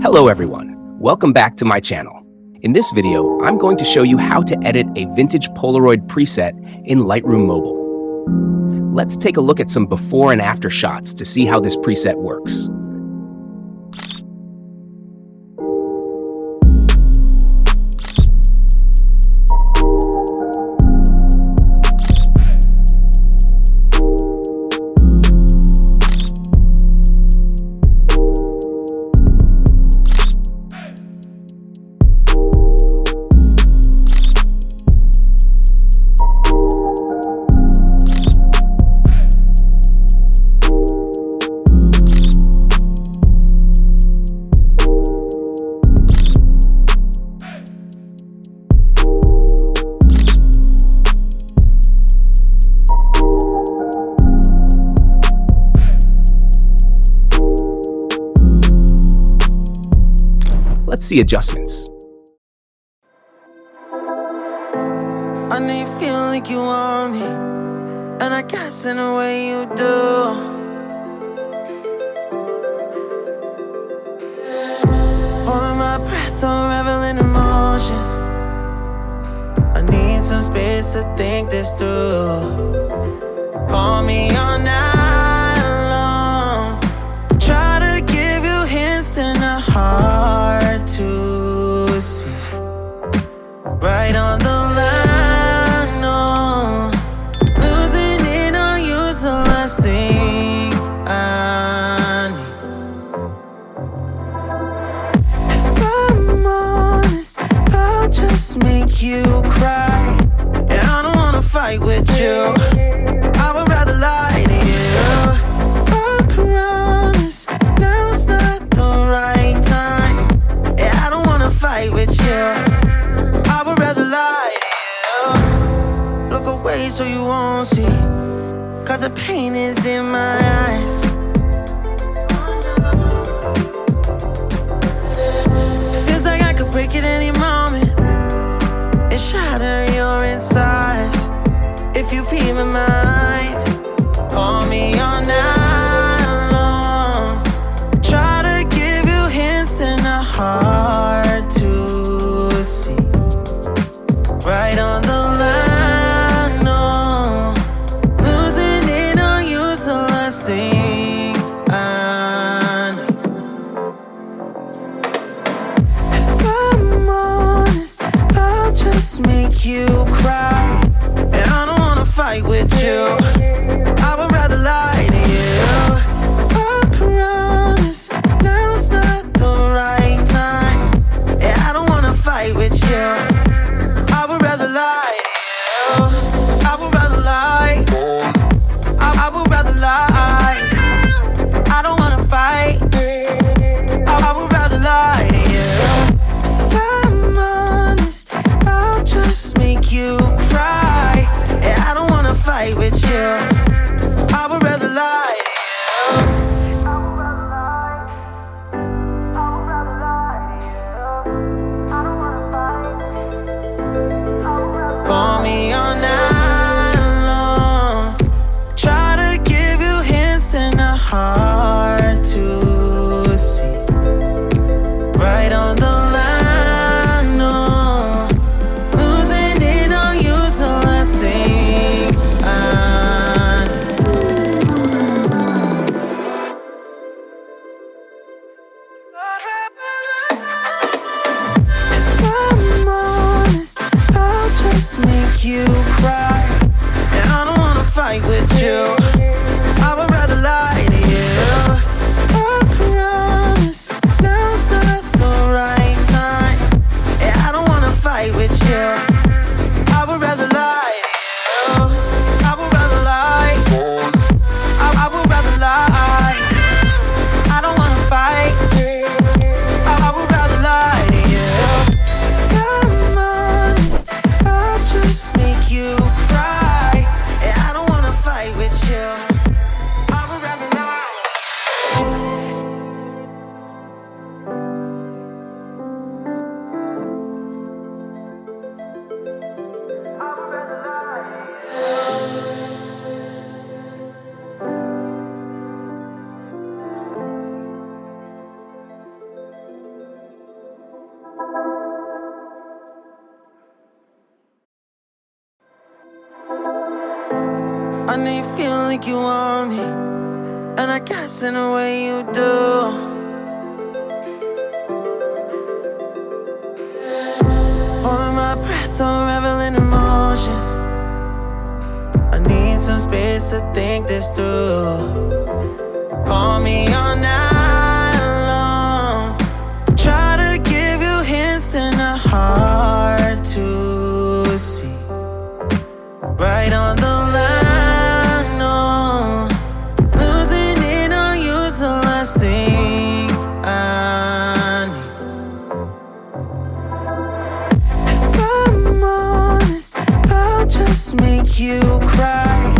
Hello everyone, welcome back to my channel. In this video, I'm going to show you how to edit a vintage Polaroid preset in Lightroom Mobile. Let's take a look at some before and after shots to see how this preset works. Let's see adjustments. I know you feel like you want me, and I guess in a way you do. Holding my breath, unraveling emotions. I need some space to think this through. Call me all night long. Try to give you hints and a hard to see. Right on the line, no. Losing it on you's the last thing I need. If I'm honest, I'll just make you cry. And I don't wanna fight with you. I would rather lie to you. I promise, now's not the right time. Yeah, I don't wanna fight with you. I would rather lie to you. Look away so you won't see, cause the pain is in my eyes. Feels like I could break at any moment and shatter your insides. If you read my mind, call me all night long. Try to give you hints and a hard to see. Right on the line, no. Losing it on you's the last thing I need. If I'm honest, I'll just make you cry. And I don't wanna fight with you. I would rather lie to you. I promise, now's not the right time. Yeah, I don't wanna fight with you. I would rather lie to you. I would rather lie. I would rather lie. I don't wanna fight. I would rather lie to you. If I'm honest, I'll just make you cry. Yeah, I don't wanna fight with you. I would rather lie to you. Call me all night long. Try to give you hints and a hard to see. Right on the line, no. Losing it on you's the last thing I If I'm honest, I'll just make you cry. And I don't wanna fight with you. I would rather lie to you. I promise, now's not the right time. Yeah, I don't wanna fight with you. I would rather lie to you. I would rather lie. I would rather lie. I don't wanna fight. I would rather lie to you. I'm honest, I'll just make you cry. Yeah, I don't wanna fight with you. think you want me, and I guess in a way you do. Holding my breath, unraveling emotions. I need some space to think this through. Call me all night long. Try to give you hints and are hard to see. Right on the line, no. Losing it on you's the last thing I need. If I'm honest, I'll just make you cry.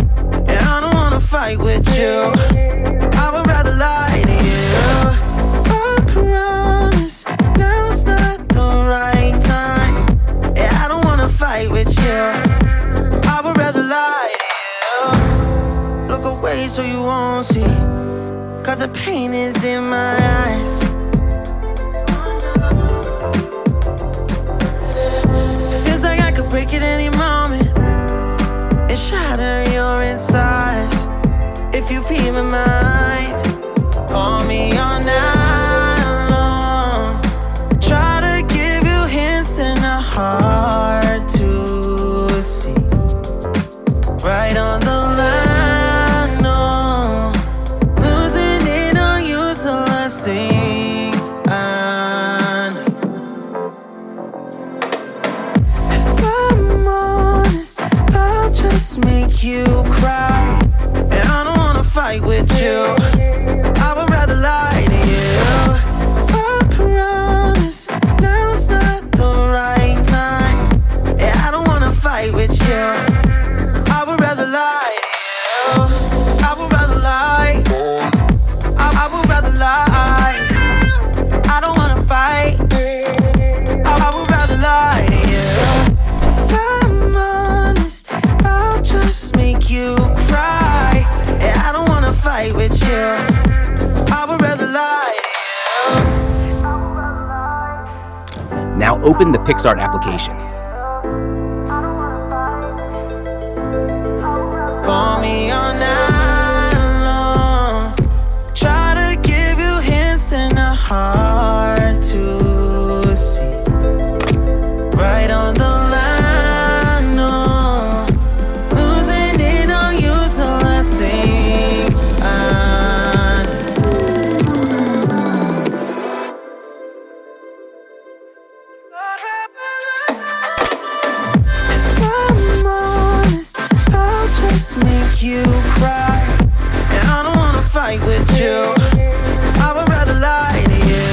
And I don't wanna fight with you. I would rather lie to you. I promise, now's not the right time. Yeah, I don't wanna fight with you. I would rather lie to you. Look away so you won't see, 'cause the pain is in my eyes. Feels like I could break at any moment and shatter your insides. If you feel my mind, call me all night long. Try to give you hints and are hard to see. Right on the line, no. Losing it on you's the last thing I need. If I'm honest, I'll just make you cry. And I don't wanna fight with you. I would rather lie to you. I promise, now's not the right time. Yeah, I don't wanna fight with you. I would rather lie to you. I would rather lie. I would rather lie. I don't wanna fight. I would rather lie to you. If I'm honest, I'll just make you cry. Yeah, I don't wanna fight with you. I would rather lie to you. Now open the PicsArt application. Call me all night long. Try to give you hints and are hard to see. Right on the line, no. Losing it on you's the last thing I need. If I'm honest, I'll just make you cry. And I don't wanna fight with you. I would rather lie to you.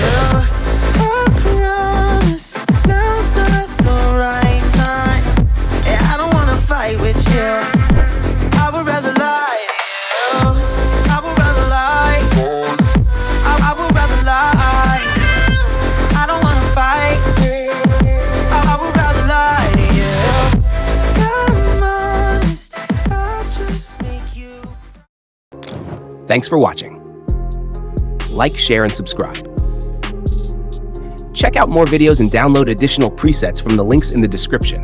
I promise, now's not the right time. Yeah, I don't wanna fight with you. I would rather lie to you. I would rather lie. I would rather lie. I don't wanna fight. I would rather lie to you. If I'm honest, I'll just make you. Thanks for watching. Like, share, and subscribe. Check out more videos and download additional presets from the links in the description.